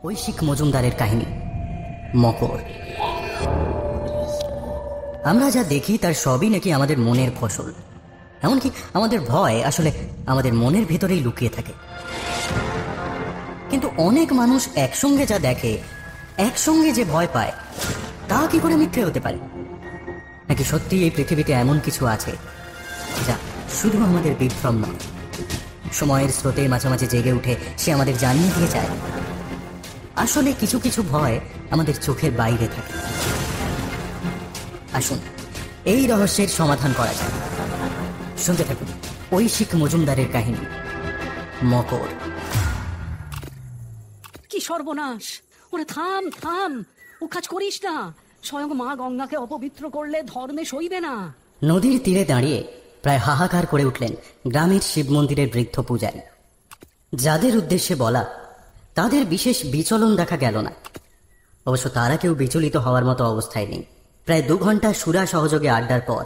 ঐশিক মজুমদারের কাহিনী মকর। আমরা যা দেখি তার সবই নাকি আমাদের মনের ফসল। এমনকি আমাদের ভয় আসলে আমাদের মনের ভেতরেই লুকিয়ে থাকে। কিন্তু অনেক মানুষ একসঙ্গে যা দেখে, একসঙ্গে যে ভয় পায়, তা কি করে মিথ্যে হতে পারে? নাকি সত্যি এই পৃথিবীতে এমন কিছু আছে যা শুধু আমাদের বিভ্রম নয়, সময়ের স্রোতে মাঝে মাঝে জেগে উঠে সে আমাদের জানিয়ে দিয়ে যায় আসলে কিছু কিছু ভয় আমাদের চোখের বাইরে থাকে। আসুন এই রহস্যের সমাধান করা যায়। শুনতে থাকুন ঐশিক মজুমদারের কাহিনী মকর। কি সর্বনাশ! ওরে থাম থাম, ও কাজ করিস না। স্বয়ং মা গঙ্গাকে অপবিত্র করলে ধর্মে সইবে না। নদীর তীরে দাঁড়িয়ে প্রায় হাহাকার করে উঠলেন গ্রামের শিব মন্দিরের বৃদ্ধ পূজারী। যাদের উদ্দেশ্যে বলা তাদের বিশেষ বিচলন দেখা গেল না। অবশ্য তারা কেউ বিচলিত হওয়ার মতো অবস্থায় নেই। প্রায় 2 ঘন্টা সুরা সহযোগে আড্ডার পর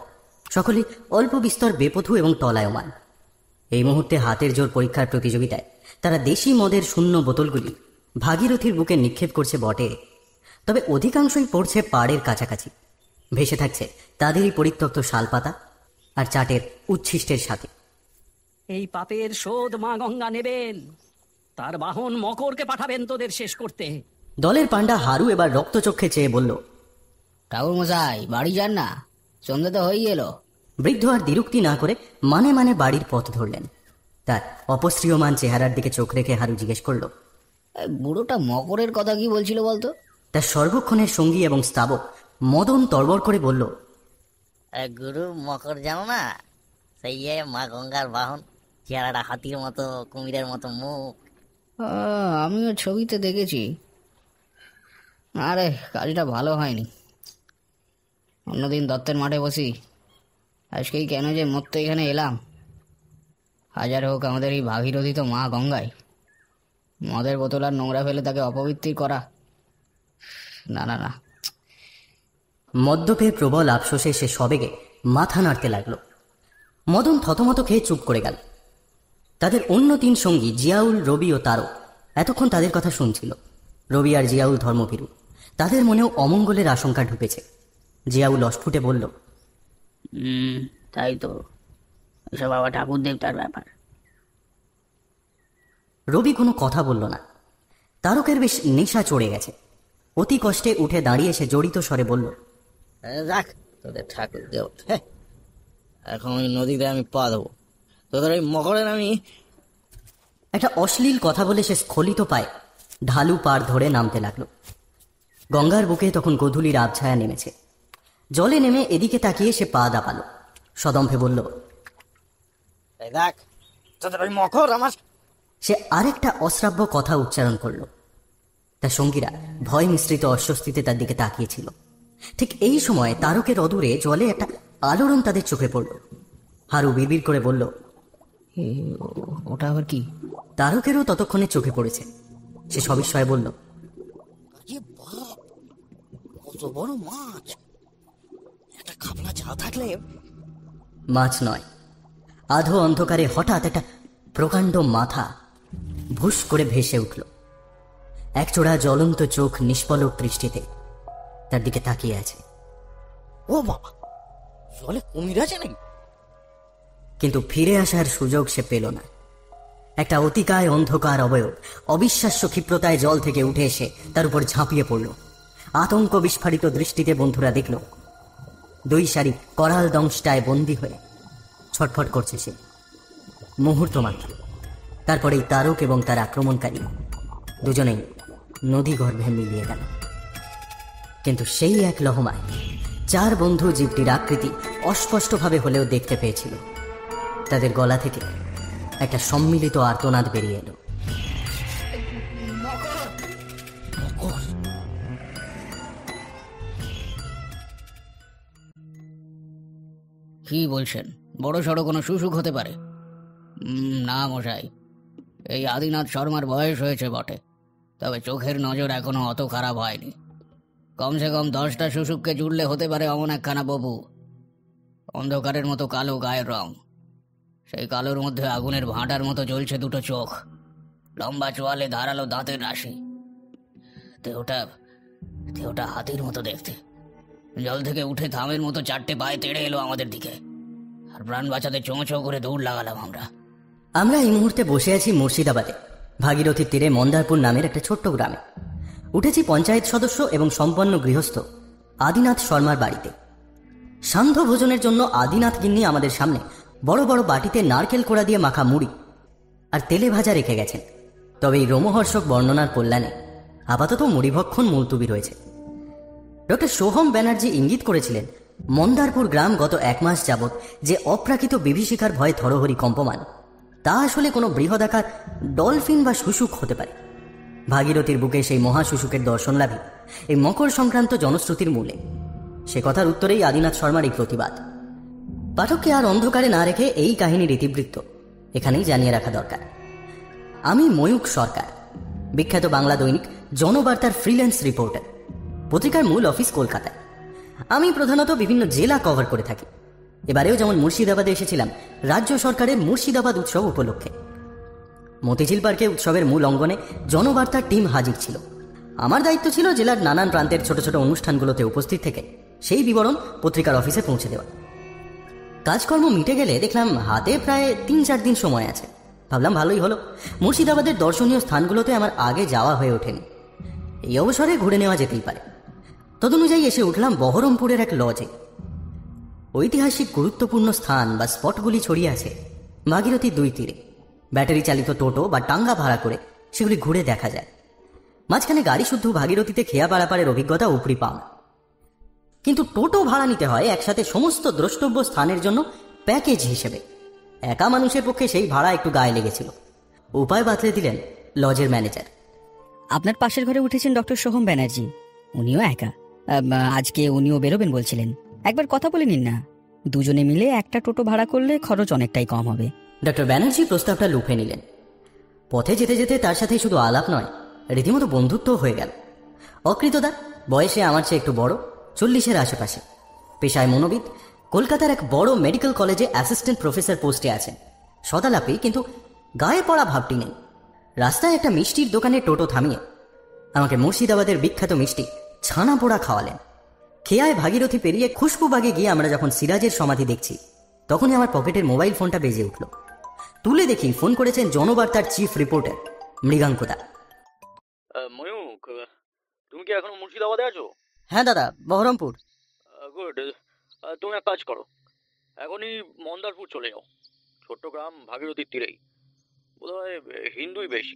সকলেই অল্প বিস্তর বেপথু এবং টলায়মান। এই মুহূর্তে হাতের জোর পরীক্ষার প্রতিযোগিতায় তারা দেশি মদের শূন্য বোতলগুলি ভাগীরথীর বুকে নিক্ষেপ করছে বটে, তবে অধিকাংশই পড়ছে পাড়ের কাছাকাছি। ভেসে থাকছে তাদেরই পরিত্যক্ত শালপাতা আর চাটের উচ্ছিষ্টের সাথে। এই পাপের শোধ মা গঙ্গা নেবেন, তার বাহন মকরকে পাঠাবেন তোদের শেষ করতে। দলের পান্ডা হারু এবার রক্তচক্ষে চেয়ে বলল, ঠাকুর মশাই বাড়ি যান না, সন্ধ্যে তো হয়ে এলো। বৃদ্ধ আর দ্বিরুক্তি না করে মানে মানে বাড়ির পথ ধরলেন। তার অপশ্রিয়মান চেহারার দিকে চোখ রেখে হারু জিজ্ঞেস করল, বুড়োটা মকরের কথা কি বলছিল বলতো? তার সর্বক্ষণের সঙ্গী এবং স্তাবক মদন তরবর করে বলল, গুরু মকর জানো না? সেই মা গঙ্গার বাহন, চেহারাটা হাতির মতো, কুমিরের মতো মুখ। আমিও ছবিতে দেখেছি। আরে কাজটা ভালো হয়নি। অন্যদিন দত্তের মাঠে বসি, আজকেই কেন যে মরতে এখানে এলাম। হাজার হোক আমাদের এই ভাগীরথী তো মা গঙ্গায়। মদের বোতল আর নোংরা ফেলে তাকে অপবিত্র করা, না না না। মদ্যপের প্রবল আফসোসে সে সবেগে মাথা নাড়তে লাগল। মদন থতমত খেয়ে চুপ করে গেল। তাদের অন্য 3 সঙ্গী জিয়াউল, রবি ও তারক এতক্ষণ তাদের কথা শুনছিল। রবি আর জিয়াউল ধর্মভীরু, তাদের মনেও অমঙ্গলের আশঙ্কা ঢুকেছে। জিয়াউল অস্ফুটে বলল, তাই তো, এসব বাবা ঠাকুর দেবতার ব্যাপার। রবি কোনো কথা বলল না। তারকের বেশ নেশা চড়ে গেছে। অতি কষ্টে উঠে দাঁড়িয়ে সে জড়িত স্বরে বলল, রাখ তোদের ঠাকুর দেবতা, এখন ওই নদীতে আমি পা দেবো, তোদের ওই মকরের আমি। একটা অশ্লীল কথা বলে সে স্খলিত পায় ঢালু পার ধরে নামতে লাগলো। গঙ্গার বুকে তখন গোধূলির আবছায়া নেমেছে। জলে নেমে এদিকে তাকিয়ে সে পা দাপালো। সদম্ভে বলল, দেখ তোদের ওই মকর আমার। সে আরেকটা অশ্রাব্য কথা উচ্চারণ করল। তার সঙ্গীরা ভয় মিশ্রিত অস্বস্তিতে তার দিকে তাকিয়েছিল। ঠিক এই সময় তারকের অদূরে জলে একটা আলোড়ন তাদের চোখে পড়ল। হারু বিড়বিড় করে বলল, ওটা আবার কি? তারকেরও ততক্ষণে চোখে পড়েছে। সে সবিস্ময়ে বলল, কত বড় মাছ! একটা খাবলা জাল থাকলে। মাছ নয়, আধো অন্ধকারে হঠাৎ একটা প্রকাণ্ড মাথা ভুস করে ভেসে উঠল। একচোড়া জ্বলন্ত চোখ নিষ্পলক দৃষ্টিতে তার দিকে তাকিয়ে আছে। ও বাবা, জলে কুমির আছে নাকি? কিন্তু ফিরে আসার সুযোগ সে পেল না। একটা অতিকায় অন্ধকার অবয়ব অবিশ্বাস্য ক্ষিপ্রতায় জল থেকে উঠে এসে তার উপর ঝাঁপিয়ে পড়ল। আতঙ্ক বিস্ফারিত দৃষ্টিতে বন্ধুরা দেখল 2 সারি করাল দংশটায় বন্দী হয়ে ছটফট করছে সে। মুহূর্ত মাত্র, তারপরেই তারক এবং তার আক্রমণকারী দুজনেই নদী গর্ভে মিলিয়ে গেল। কিন্তু সেই এক লহমায় 4 বন্ধু জীবটির আকৃতি অস্পষ্টভাবে হলেও দেখতে পেয়েছিল। তাদের গলা থেকে একটা সম্মিলিত আর্তনাদ বেরিয়ে এলো। কি বলছেন? বড় সড়ো কোনো সুসুখ হতে পারে? না মশাই, এই আদিনাথ শর্মার বয়স হয়েছে বটে, তবে চোখের নজর এখনো অত খারাপ হয়নি। কমসে কম 10টা সুসুখকে জুড়লে হতে পারে অমন একখানা বপু। অন্ধকারের মতো কালো গায়ের রং, সেই কালোর মধ্যে আগুনের ভাঁটার মতো জ্বলছে 2টো চোখ, লম্বা চোয়ালে ধারালো দাঁতের রাশি, দেহটা দেহটা হাতির মতো দেখতে। জল থেকে উঠে থামের মতো 4টে পায়ে তেড়ে এলো আমাদের দিকে, আর প্রাণ বাঁচাতে চোঁ চোঁ করে দৌড় লাগালাম আমরা। আমরা এই মুহূর্তে বসে আছি মুর্শিদাবাদে ভাগীরথীর তীরে মন্দারপুর নামের একটা ছোট্ট গ্রামে। উঠেছি পঞ্চায়েত সদস্য এবং সম্পন্ন গৃহস্থ আদিনাথ শর্মার বাড়িতে। সান্ধ্য ভোজনের জন্য আদিনাথ গিন্নি আমাদের সামনে বড় বড় বাটিতে নারকেল কোড়া দিয়ে মাখা মুড়ি আর তেলে ভাজা রেখে গেছেন। তবে এই রোমহর্ষক বর্ণনার কল্যাণে আপাতত মুড়িভক্ষণ মুলতুবি রয়েছে। ডক্টর সোহম ব্যানার্জি ইঙ্গিত করেছিলেন মন্দারপুর গ্রাম গত 1 মাস যাবৎ যে অপ্রাকৃত বিভীষিকার ভয়ে থরহরি কম্পমান, তা আসলে কোনো বৃহদাকার ডলফিন বা শুশুক হতে পারে। ভাগীরথীর বুকে সেই মহাশুশুকের দর্শন লাভই এই মকর সংক্রান্ত জনশ্রুতির মূলে। সে কথার উত্তরেই আদিনাথ শর্মার এই প্রতিবাদ। পাঠককে আর অন্ধকারে না রেখে এই কাহিনীর ইতিবৃত্ত এখানেই জানিয়ে রাখা দরকার। আমি ময়ূক সরকার, বিখ্যাত বাংলা দৈনিক জনবার্তার ফ্রিল্যান্স রিপোর্টার। পত্রিকার মূল অফিস কলকাতায়। আমি প্রধানত বিভিন্ন জেলা কভার করে থাকি। এবারেও যেমন মুর্শিদাবাদে এসেছিলাম রাজ্য সরকারের মুর্শিদাবাদ উৎসব উপলক্ষে। মতিঝিল পার্কে উৎসবের মূল অঙ্গনে জনবার্তার টিম হাজির ছিল। আমার দায়িত্ব ছিল জেলার নানান প্রান্তের ছোট ছোট অনুষ্ঠানগুলোতে উপস্থিত থেকে সেই বিবরণ পত্রিকার অফিসে পৌঁছে দেওয়া। কাজকর্ম মিটে গেলে দেখলাম হাতে প্রায় 3-4 দিন সময় আছে। ভাবলাম ভালোই হলো, মুর্শিদাবাদের দর্শনীয় স্থানগুলোতে আমার আগে যাওয়া হয়ে ওঠেনি, এই অবসরে ঘুরে নেওয়া যেতেই পারে। তদনুযায়ী এসে উঠলাম বহরমপুরের এক লজে। ঐতিহাসিক গুরুত্বপূর্ণ স্থান বা স্পটগুলি ছড়িয়ে আছে ভাগীরথীর 2 তীরে। ব্যাটারি চালিত টোটো বা টাঙ্গা ভাড়া করে সেগুলি ঘুরে দেখা যায়। মাঝখানে গাড়ি শুদ্ধ ভাগীরথীতে খেয়া পারাপারের অভিজ্ঞতা উপরি পাওয়া। কিন্তু টোটো ভাড়া নিতে হয় একসাথে সমস্ত দ্রষ্টব্য স্থানের জন্য প্যাকেজ হিসেবে। একা মানুষের পক্ষে সেই ভাড়া একটু গায়ে লেগেছিল। উপায় বাতলে দিলেন লজের ম্যানেজার। আপনার পাশের ঘরে উঠেছেন ডক্টর সোহম ব্যানার্জি, উনিও একা। আজকে উনিও বেরোবেন বলছিলেন। একবার কথা বলে নিন না, দুজনে মিলে একটা টোটো ভাড়া করলে খরচ অনেকটাই কম হবে। ডক্টর ব্যানার্জি প্রস্তাবটা লুফে নিলেন। পথে যেতে যেতে তার সাথে শুধু আলাপ নয়, রীতিমতো বন্ধুত্ব হয়ে গেল। অকৃতদা, বয়সে আমার চেয়ে একটু বড়, 40-এর আশেপাশে। পেশায় মনোবিদ, কলকাতার এক বড় মেডিকেল কলেজে অ্যাসিস্ট্যান্ট প্রফেসর পোস্টে আছেন। সদালাপি, কিন্তু গায়ে পড়া ভাবটি নেই। রাস্তায় একটা মিষ্টির দোকানে টোটো থামিয়ে আমাকে মুর্শিদাবাদের বিখ্যাত মিষ্টি ছানা পোড়া খাওয়ালেন। খেয়ায় ভাগীরথী পেরিয়ে খুশবুবাগে গিয়ে আমরা যখন সিরাজের সমাধি দেখছি, তখনই আমার পকেটের মোবাইল ফোনটা বেজে উঠল। তুলে দেখি ফোন করেছেন জনবার্তার চিফ রিপোর্টার মৃগাঙ্কদা। ময়ূক, তুমি কি এখনো মুর্শিদাবাদে আছো? হ্যাঁ দাদা, বহরমপুর। গুড। তুমি এক কাজ করো, এখনই মন্দারপুর চলে যাও। ছোট্ট গ্রাম, ভাগীরথীর তীরেই, বোধহয় হিন্দুই বেশি।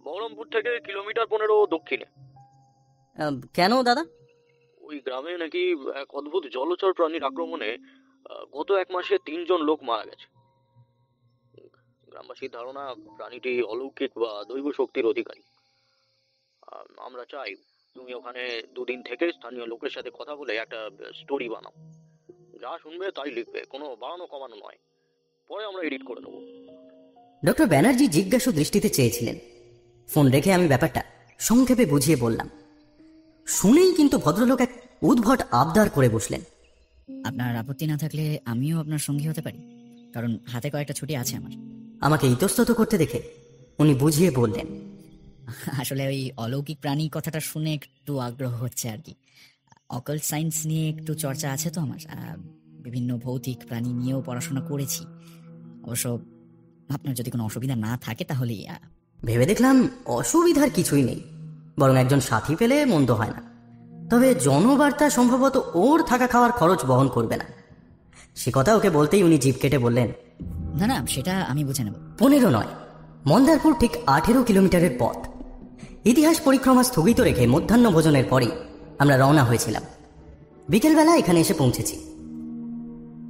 বহরমপুর থেকে 15 কিলোমিটার দক্ষিণে। কেন দাদা? ওই গ্রামে নাকি এক অদ্ভুত জলচর প্রাণীর আক্রমণে গত 1 মাসে 3 জন লোক মারা গেছে। গ্রামবাসীর ধারণা প্রাণীটি অলৌকিক বা দৈব শক্তির অধিকারী। আমরা চাই তুমি ওখানে 2 দিন থেকে স্থানীয় লোকের সাথে কথা বলে একটা স্টোরি বানাও। যা শুনবে তাই লিখবে, কোনো বাড়ানো কমানো নয়। পরে আমরা এডিট করে নেবো। ডক্টর ব্যানার্জি জিজ্ঞাসু দৃষ্টিতে চেয়েছিলেন। ফোন রেখে আমি ব্যাপারটা সংক্ষেপে বুঝিয়ে বললাম। শুনেই কিন্তু ভদ্রলোক এক উদ্ভট আবদার করে বসলেন। আপনার আপত্তি না থাকলে আমিও আপনার সঙ্গী হতে পারি, কারণ হাতে কয়েকটা ছুটি আছে আমার। আমাকে ইতস্তত করতে দেখে উনি বুঝিয়ে বললেন, আসলে ওই অলৌকিক প্রাণী কথাটা শুনে একটু আগ্রহ হচ্ছে আর কি। অকাল্ট সায়েন্স নিয়ে একটু চর্চা আছে তো আমার, বিভিন্ন ভৌতিক প্রাণী নিয়েও পড়াশোনা করেছি। অবশ্য আপনার যদি কোনো অসুবিধা না থাকে তাহলেই। ভেবে দেখলাম অসুবিধার কিছুই নেই, বরং একজন সাথী পেলে মন্দ হয় না। তবে জনবার্তা সম্ভবত ওর থাকা খাওয়ার খরচ বহন করবে না। সে কথা ওকে বলতেই উনি জিভ কেটে বললেন, না না, সেটা আমি বুঝে নেব। 15 নয়, মন্দারপুর ঠিক 18 কিলোমিটারের পথ। ইতিহাস পরিক্রমা স্থগিত রেখে মধ্যাহ্ন ভোজনের পরেই আমরা রওনা হয়েছিলাম। বিকেলবেলা এখানে এসে পৌঁছেছি।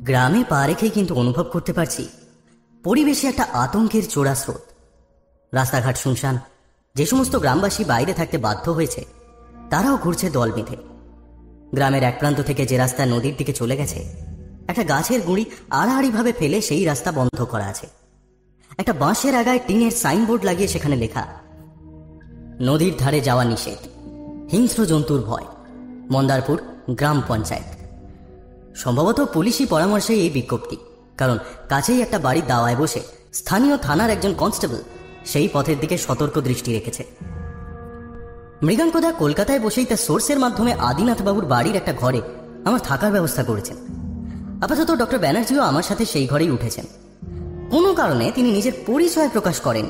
গ্রামে পা রেখেই কিন্তু অনুভব করতে পারছি পরিবেশে একটা আতঙ্কের চোরা স্রোত। রাস্তাঘাট শুনশান। যে সমস্ত গ্রামবাসী বাইরে থাকতে বাধ্য হয়েছে তারাও ঘুরছে দল বেঁধে। গ্রামের এক প্রান্ত থেকে যে রাস্তা নদীর দিকে চলে গেছে, একটা গাছের গুঁড়ি আড়াআড়িভাবে ফেলে সেই রাস্তা বন্ধ করা আছে। একটা বাঁশের আগায় টিনের সাইনবোর্ড লাগিয়ে সেখানে লেখা, নদীর ধারে যাওয়া নিষেধ, হিংস্র জন্তুর ভয়, মন্দারপুর গ্রাম পঞ্চায়েত। সম্ভবত পুলিশি পরামর্শে এই বিজ্ঞপ্তি, কারণ কাছেই একটা বাড়ির দাওয়ায় বসে স্থানীয় থানার একজন কনস্টেবল সেই পথের দিকে সতর্ক দৃষ্টি রেখেছে। মৃগাঙ্কদা কলকাতায় বসেই তার সোর্সের মাধ্যমে আদিনাথ বাবুর বাড়ির একটা ঘরে আমার থাকার ব্যবস্থা করেছেন। আপাতত ডক্টর ব্যানার্জিও আমার সাথে সেই ঘরেই উঠেছেন। কোনো কারণে তিনি নিজের পরিচয় প্রকাশ করেন।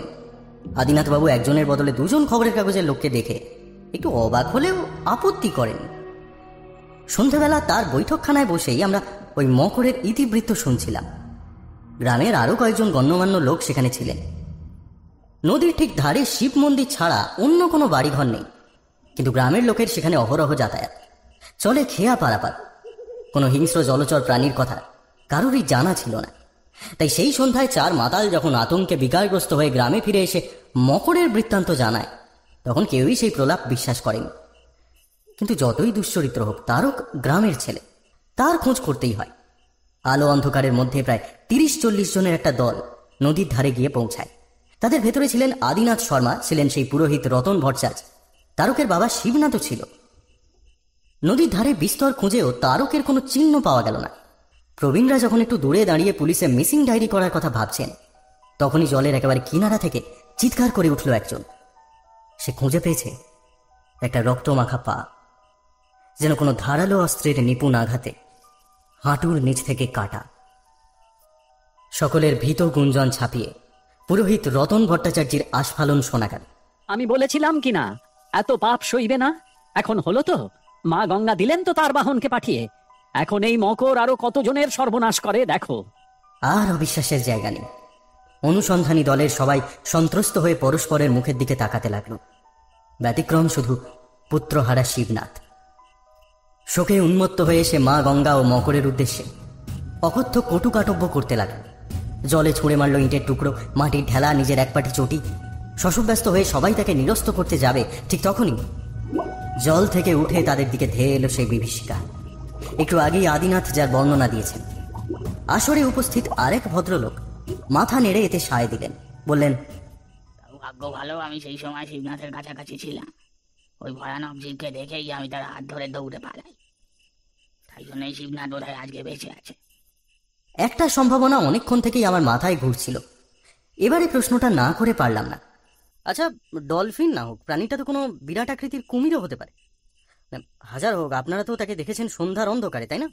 আদিনাথ বাবু একজনের বদলে দুজন খবরের কাগজের লোককে দেখে একটু অবাক হলেও আপত্তি করেন। সন্ধ্যাবেলা তার বৈঠকখানায় বসেই আমরা ওই মকরের ইতিবৃত্ত শুনছিলাম। গ্রামের আরো কয়েকজন গণ্যমান্য লোক সেখানে ছিলেন। নদীর ঠিক ধারে শিব মন্দির ছাড়া অন্য কোনো বাড়িঘর নেই, কিন্তু গ্রামের লোকের সেখানে অহরহ যাতায়াত, চলে খেয়া পারাপার। কোনো হিংস্র জলচর প্রাণীর কথা কারোরই জানা ছিল না। তাই সেই সন্ধ্যায় চার মাতাল যখন আতঙ্কে বিকারগ্রস্ত হয়ে গ্রামে ফিরে এসে মকরের বৃত্তান্ত জানায়, তখন কেউই সেই প্রলাপ বিশ্বাস করেনি। কিন্তু যতই দুশ্চরিত্র হোক, তারও গ্রামের ছেলে, তার খোঁজ করতেই হয়। আলো অন্ধকারের মধ্যে প্রায় 30-40 জনের একটা দল নদীর ধারে গিয়ে পৌঁছায়। তাদের ভেতরে ছিলেন আদিনাথ শর্মা, ছিলেন সেই পুরোহিত রতন ভট্টাচার্য, তারকের বাবা শিবনাথও ছিল। নদীর ধারে বিস্তর খুঁজেও তারকের কোনো চিহ্ন পাওয়া গেল না। প্রবীণরা যখন একটু দূরে দাঁড়িয়ে পুলিশে মিসিং ডায়েরি করার কথা ভাবছেন, তখনই জলের একেবারে কিনারা থেকে চিৎকার করে উঠল একজন। সে খুঁজে পেয়েছে একটা রক্তমাখা পা, যেন কোনো ধারালো অস্ত্রের নিপুণ আঘাতে হাঁটুর নিচ থেকে কাটা। সকলের ভীত গুঞ্জন ছাপিয়ে পুরোহিত রতন ভট্টাচার্যের আস্ফালন শোনা গেল। আমি বলেছিলাম কিনা এত পাপ সইবে না? এখন হলো তো, মা গঙ্গা দিলেন তো তার বাহনকে পাঠিয়ে। এখন এই মকর আরো কতজনের সর্বনাশ করে দেখো। আর অবিশ্বাসের জায়গা নেই। অনুসন্ধানী দলের সবাই সন্ত্রস্ত হয়ে পরস্পরের মুখের দিকে তাকাতে লাগলো। ব্যতিক্রম শুধু পুত্রহারা শিবনাথ। শোকে উন্মত্ত হয়ে সে মা গঙ্গা ও মকরের উদ্দেশ্যে অকথ্য কটুকাটব্য করতে লাগলো। জলে ছুঁড়ে মারল ইটের টুকরো, মাটির ঢেলা, নিজের এক পাটি চটি। শশব্যস্ত হয়ে সবাই তাকে নিরস্ত করতে যাবে, ঠিক তখনই জল থেকে উঠে তাদের দিকে ধেয়ে এলো সেই বিভীষিকা। একটু আগেই আদিনাথ যার বর্ণনা দিয়েছেন, আসরে উপস্থিত আরেক ভদ্রলোক মাথা নেড়ে এতে সায় দিলেন, বললেন, ভাগ্য ভালো আমি সেই সময় শিবনাথের কাছাকাছি ছিলাম। ওই ভয়ানক জীবকে দেখেই আমি তার হাত ধরে দৌড়ে পালাই। তাই জন্যই শিবনাথ বোধহয় আজকে বেঁচে আছে। একটা সম্ভাবনা অনেকক্ষণ থেকেই আমার মাথায় ঘুরছিল। এবারে প্রশ্নটা না করে পারলাম না। আচ্ছা, ডলফিন না হোক, প্রাণীটা তো কোনো বিরাট আকৃতির কুমিরও হতে পারে। হাজার হোক, আপনারা তো তাকে দেখেছেন সন্ধ্যার অন্ধকারে, তাই না?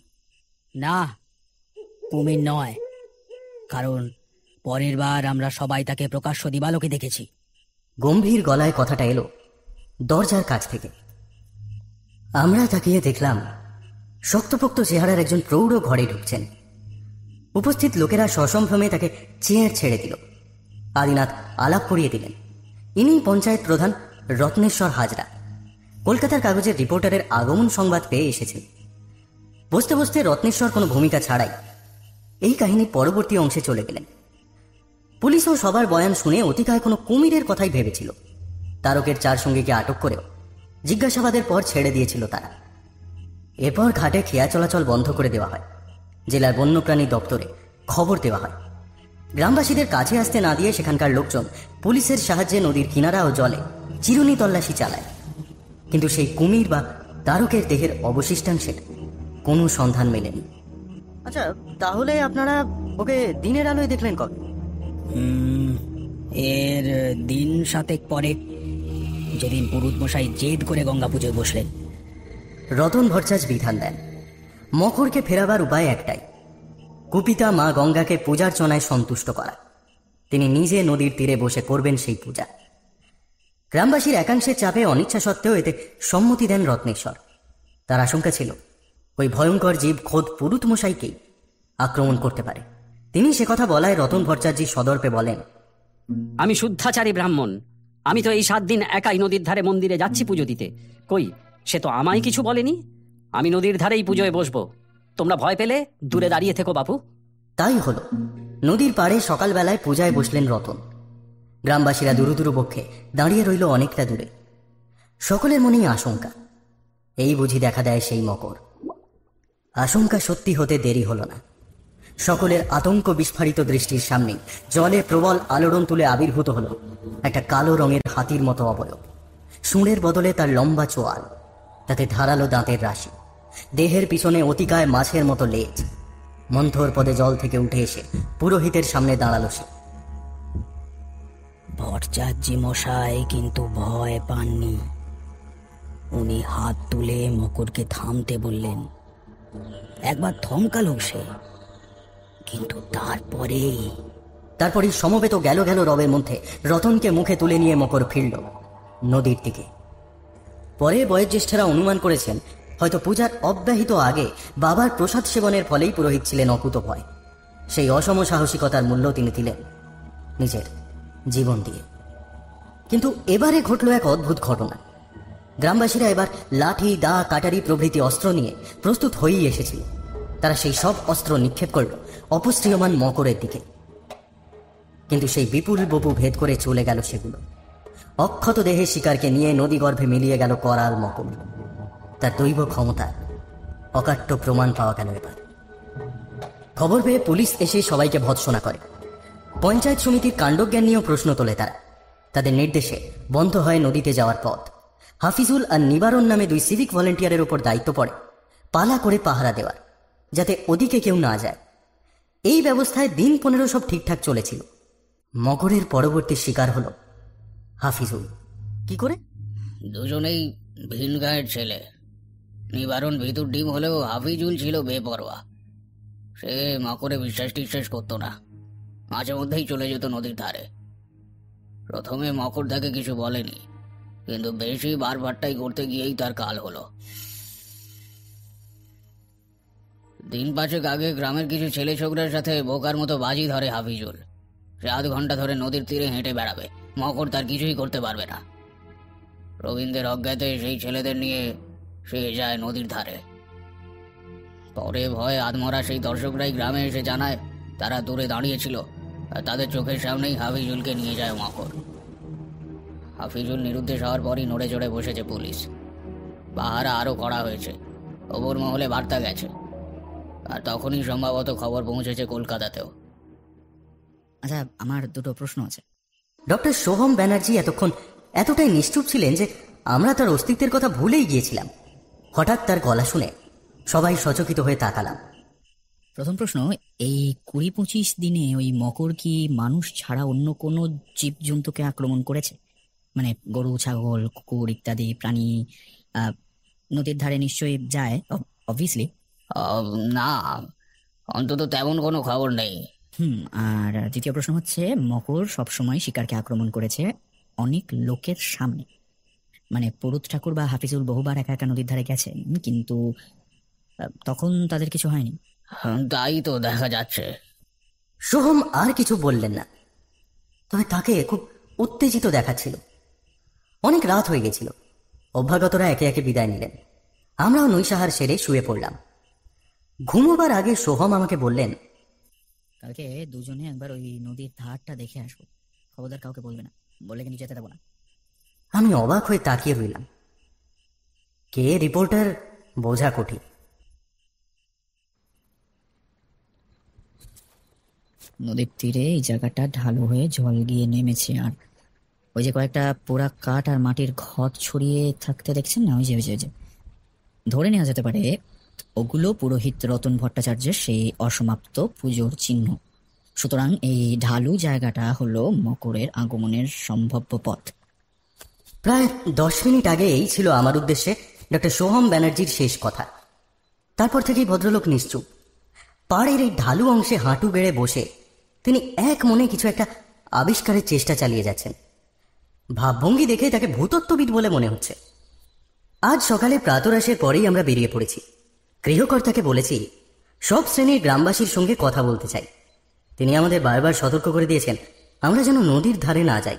না, কুমির নয়, কারণ পরের বার আমরা সবাই তাকে প্রকাশ্য দিবালোকে দেখেছি। গম্ভীর গলায় কথাটা এলো দরজার কাছ থেকে। আমরা তাকিয়ে দেখলাম শক্তপোক্ত চেহারার একজন প্রৌঢ় ঘরে ঢুকছেন। উপস্থিত লোকেরা সসম্ভ্রমে তাকে চেয়ার ছেড়ে দিল। আদিনাথ আলাপ করিয়ে দিলেন, ইনি পঞ্চায়েত প্রধান রত্নেশ্বর হাজরা। কলকাতার কাগজের রিপোর্টারের আগমন সংবাদ পেয়ে এসেছেন। বসতে বসতে রত্নেশ্বর কোনো ভূমিকা ছাড়াই এই কাহিনীর পরবর্তী অংশে চলে গেলেন। পুলিশও সবার বয়ান শুনে অতিকায় কোনো কুমিরের কথাই ভেবেছিল। তারকের চার সঙ্গীকে আটক করেও জিজ্ঞাসাবাদের পর ছেড়ে দিয়েছিল তারা। এরপর ঘাটে খেয়া চলাচল বন্ধ করে দেওয়া হয়। জেলার বন্যপ্রাণী দপ্তরে খবর দেওয়া হয়। গ্রামবাসীদের কাছে আসতে না দিয়ে সেখানকার লোকজন পুলিশের সাহায্যে নদীর কিনারা ও জলে চিরুনি তল্লাশি চালায়। কিন্তু সেই কুমির বা তারকের দেহের অবশিষ্টাংশের কোনো সন্ধান মেলেনি। আচ্ছা, তাহলে আপনারা ওকে দিনের আলোয় দেখলেন কবে? এর দিন 7 পরে, যেদিন পুরুত মশাই জেদ করে গঙ্গা পুজোয় বসলেন। রতন ভট্টাচার্য বিধান দেন, মকরকে ফেরাবার উপায় একটাই, কুপিতা মা গঙ্গাকে পূজার চনায় সন্তুষ্ট করা। তিনি নিজে নদীর তীরে বসে করবেন সেই পূজা। গ্রামবাসীর একাংশের চাপে অনিচ্ছা সত্ত্বেও এতে সম্মতি দেন রত্নেশ্বর। তার আশঙ্কা ছিল ওই ভয়ঙ্কর জীব খোদ পুরুত মশাইকেই আক্রমণ করতে পারে। তিনি সে কথা বলায় রতন ভট্টাচার্য সদর্পে বলেন, আমি শুদ্ধাচারী ব্রাহ্মণ, আমি তো এই 7 দিন একাই নদীর ধারে মন্দিরে যাচ্ছি পুজো দিতে। কই, সে তো আমায় কিছু বলেনি। আমি নদীর ধারেই পুজোয় বসবো। তোমরা ভয় পেলে দূরে দাঁড়িয়ে থেকো বাপু। তাই হলো। নদীর পাড়ে সকালবেলায় পূজায় বসলেন রতন। গ্রামবাসীরা দুরু পক্ষে দাঁড়িয়ে রইল অনেকটা দূরে। সকলের মনেই আশঙ্কা, এই বুঝি দেখা দেয় সেই মকর। আশঙ্কা সত্যি হতে দেরি হলো না। সকলের আতঙ্ক বিস্ফারিত দৃষ্টির সামনে জলে প্রবল আলোড়ন তুলে আবির্ভূত হলো একটা কালো রঙের হাতির মতো অবয়ব। শুঁড়ের বদলে তার লম্বা চোয়াল, তাতে ধারালো দাঁতের রাশি, দেহের পিছনে অতিকায় মাছের মতো লেজ। মন্থর পদে জল থেকে উঠে এসে পুরোহিতের সামনে দাঁড়ালো সে। ভট্টাচার্য মশাই কিন্তু ভয় পাননি। উনি হাত তুলে মকরকে থামতে বললেন। একবার থমকালো সে, কিন্তু তারপরই সমবেত গেল গেল রবের মধ্যে রতনকে মুখে তুলে নিয়ে মকর ফিরল নদীর দিকে। পরে বয়োজ্যেষ্ঠরা অনুমান করেছেন হয়তো পূজার অব্যাহিত আগে বাবার প্রসাদ সেবনের ফলেই পুরোহিত ছিলেন অকুতভয়। সেই অসম সাহসিকতার মূল্য তিনি দিলেন নিজের জীবন দিয়ে। কিন্তু এবারে ঘটল এক অদ্ভুত ঘটনা। গ্রামবাসীরা এবার লাঠি, দা, কাটারি প্রভৃতি অস্ত্র নিয়ে প্রস্তুত হয়েই এসেছিল। তারা সেই সব অস্ত্র নিক্ষেপ করল অপসৃয়মান মকরের দিকে। কিন্তু সেই বিপুল বপু ভেদ করে চলে গেল সেগুলো। অক্ষত দেহে শিকারকে নিয়ে নদী গর্ভে মিলিয়ে গেল করাল মকর। তার দৈব ক্ষমতা অকাট্য প্রমাণ পাওয়া গেল এবার। খবর পেয়ে পুলিশ এসে সবাইকে ভৎসনা করে। পঞ্চায়েত সমিতির কাণ্ডজ্ঞান নিয়েও প্রশ্ন তোলে তারা। তাদের নির্দেশে বন্ধ হয় নদীতে যাওয়ার পথ। হাফিজুল আর নিবারণ নামে 2 সিভিক ভলেন্টিয়ারের উপর দায়িত্ব পড়ে পালা করে পাহারা দেওয়ার, যাতে ওদিকে কেউ না যায়। এই ব্যবস্থায় দিন 15 সব ঠিকঠাক চলেছিল। মকরের পরবর্তী শিকার হলো হাফিজুল। কি করে? দুজনেই ভিন গায়ের ছেলে। নিবারণ ভিতর ডিম হলেও হাফিজুল ছিল বেপরোয়া। সে মকরে বিশ্বাস করতো না, মাঝে মধ্যেই চলে যেত নদীর ধারে। প্রথমে মকর তাকে কিছু বলেনি, কিন্তু বেশি বারবারটাই করতে গিয়েই তার কাল হলো। দিন 5 আগে গ্রামের কিছু ছেলে ছোকরার সাথে বোকার মতো বাজি ধরে হাফিজুল। সে 1/2 ঘন্টা ধরে নদীর তীরে হেঁটে বেড়াবে, মকর তার কিছুই করতে পারবে না। রবীন্দ্রের অজ্ঞাতে সেই ছেলেদের নিয়ে সে যায় নদীর ধারে। পরে ভয়ে আধমরা সেই দর্শকরাই গ্রামে এসে জানায় তারা দূরে দাঁড়িয়েছিল, আর তাদের চোখের সামনেই হাফিজুলকে নিয়ে যায় মকর। হাফিজুল নিরুদ্দেশ হওয়ার পরই নড়ে চড়ে বসেছে পুলিশ। পাহারা আরও করা হয়েছে, ওপর মহলে বার্তা গেছে, আর তখনই সম্ভবত খবর পৌঁছেছে কলকাতাতেও। আচ্ছা, আমার 2টো প্রশ্ন আছে। ডক্টর সোহম ব্যানার্জি এতক্ষণ এতটাই নিশ্চুপ ছিলেন যে আমরা তার অস্তিত্বের কথা ভুলেই গিয়েছিলাম। হঠাৎ তার গলা শুনে সবাই সচকিত হয়ে তাকালাম। প্রথম প্রশ্ন, এই 20-25 দিনে ওই মকর কি মানুষ ছাড়া অন্য কোনো জীবজন্তুকে আক্রমণ করেছে? মানে গরু, ছাগল, কুকুর ইত্যাদি প্রাণী নদীর ধারে নিশ্চয়ই যায়, অবভিয়াসলি। না, অন্তত তেমন কোনো খবর নেই। আর দ্বিতীয় প্রশ্ন হচ্ছে, মকর সবসময় শিকারকে আক্রমণ করেছে অনেক লোকের সামনে। মানে পুরুত ঠাকুর বা হাফিজুল বহুবার একা একা নদীর ধারে গেছেন, কিন্তু তখন তাদের কিছু হয়নি। তাই তো দেখা যাচ্ছে। সোহম আর কিছু বললেন না, তবে তাকে খুব উত্তেজিত দেখাচ্ছিল। অনেক রাত হয়ে গেছিল। অভ্যাগতরা একে একে বিদায় নিলেন। আমরাও নৈশাহার সেরে শুয়ে পড়লাম। ঘুমোবার আগে সোহম আমাকে বললেন, কালকে দুজনে একবার ওই নদীর ধারটা দেখে আসবো, খবরদার কাউকে বলবে না, বলে কিন্তু যেতে দেবো না। আমি অবাক হয়ে তাকিয়ে রইলাম। কে রিপোর্টার বোঝা কঠিন। নদীর তীরে এই জায়গাটা ঢালু হয়ে জল গিয়ে নেমেছে, আর ওই যে কয়েকটা পোড়া কাঠ আর মাটির ঘট ছড়িয়ে থাকতে দেখছেন না, ওই যে ধরে নেওয়া যেতে পারে ওগুলো পুরোহিত রতন ভট্টাচার্যের সেই অসমাপ্ত পুজোর চিহ্ন। সুতরাং এই ঢালু জায়গাটা হলো মকরের আগমনের সম্ভাব্য পথ। প্রায় 10 মিনিট আগে এই ছিল আমার উদ্দেশ্যে ডক্টর সোহম ব্যানার্জির শেষ কথা। তারপর থেকেই ভদ্রলোক নিশ্চুপ। পাড়ের এই ঢালু অংশে হাঁটু গেড়ে বসে তিনি এক মনে কিছু একটা আবিষ্কারের চেষ্টা চালিয়ে যাচ্ছেন। ভাবভঙ্গি দেখে তাকে ভূতত্ত্ববিদ বলে মনে হচ্ছে। আজ সকালে প্রাতরাশের পরেই আমরা বেরিয়ে পড়েছি। গৃহকর্তাকে বলেছি সব শ্রেণীর গ্রামবাসীর সঙ্গে কথা বলতে চাই। তিনি আমাদের বারবার সতর্ক করে দিয়েছেন আমরা যেন নদীর ধারে না যাই।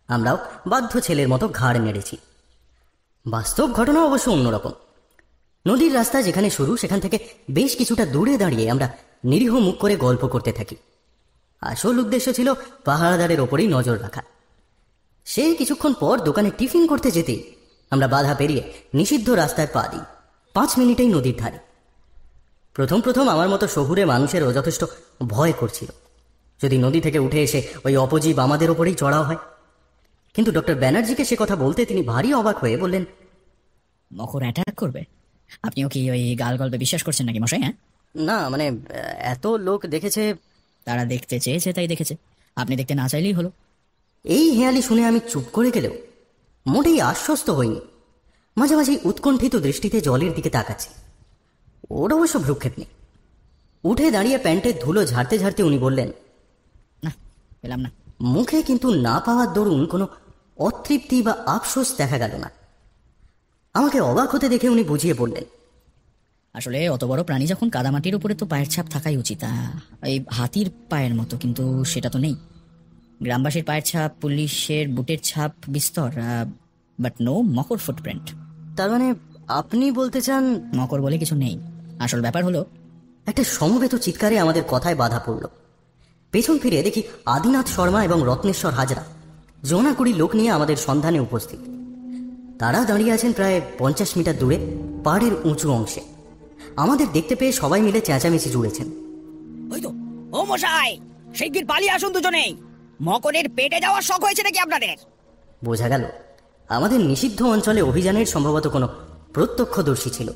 আমরাও বাধ্য ছেলের মতো ঘাড় নেড়েছি। বাস্তব ঘটনা অবশ্য অন্যরকম। নদীর রাস্তা যেখানে শুরু, সেখান থেকে বেশ কিছুটা দূরে দাঁড়িয়ে আমরা নিরীহ মুখ করে গল্প করতে থাকি। আসল উদ্দেশ্য ছিল পাহারাদারের ওপরেই নজর রাখা। সেই কিছুক্ষণ পর দোকানে টিফিন করতে যেতেই আমরা বাধা পেরিয়ে নিষিদ্ধ রাস্তায় পা দিই। 5 মিনিটেই নদীর ধারে। প্রথম আমার মতো শহুরে মানুষেরও যথেষ্ট ভয় করছিল, যদি নদী থেকে উঠে এসে ওই অপজীব আমাদের ওপরেই চড়াও হয়। কিন্তু ডক্টর ব্যানার্জিকে সে কথা বলতে তিনি ভারী অবাক হয়ে বললেন, মকর অ্যাটাক করবে? আপনিও কি ওই গাল গল্পে বিশ্বাস করছেন নাকি মশাই? হ্যাঁ, না মানে এত লোক দেখেছে। তারা দেখতে চেয়েছে তাই দেখেছে, আপনি দেখতে না চাইলেই হলো। এই হেয়ালি শুনে আমি চুপ করে গেলেও মোটেই আশ্বস্ত হইনি। মাঝে মাঝে উৎকণ্ঠিত দৃষ্টিতে জলের দিকে তাকাচ্ছে। ওর অবশ্য ভ্রুক্ষেপ নেই। উঠে দাঁড়িয়ে প্যান্টের ধুলো ঝাড়তে ঝাড়তে উনি বললেন, না, পেলাম না। মুখে কিন্তু না পাওয়ার দরুন কোনো অতৃপ্তি বা আফসোস দেখা গেল না। আমাকে অবাক হতে দেখে উনি বুঝিয়ে বললেন, আসলে অত বড় প্রাণী যখন কাদামাটির উপরে তো পায়ের ছাপ থাকাই উচিত। এই হাতির পায়ের মতো, কিন্তু সেটা তো নেই। গ্রামবাসীর পায়ের ছাপ, পুলিশের বুটের ছাপ বিস্তর, বাট নো মকর ফুটপ্রিন্ট। তার মানে আপনি বলতে চান? মকর বলে কিছু নেই। আসল ব্যাপার হলো, একটা সমবেত চিৎকারে আমাদের কথায় বাধা পড়ল। পেছন ফিরে দেখি আদিনাথ শর্মা এবং রত্নেশ্বর হাজরা জনাকুড়ি লোক নিয়ে আমাদের সন্ধানে উপস্থিত। তারা দাঁড়িয়ে আছেন প্রায় 50 মিটার দূরে পাহাড়ের উঁচু অংশে। আমাদের দেখতে পেয়ে সবাই মিলে চেঁচামেচি জুড়েছেন। ওই তো, ও মশাই, শিগগির পালিয়ে আসুন দুজনেই। মকরের পেটে যাওয়ার শখ হয়েছে নাকি আপনাদের? বোঝা গেল আমাদের নিষিদ্ধ অঞ্চলে অভিযানের সম্ভবত কোনো প্রত্যক্ষদর্শী ছিল।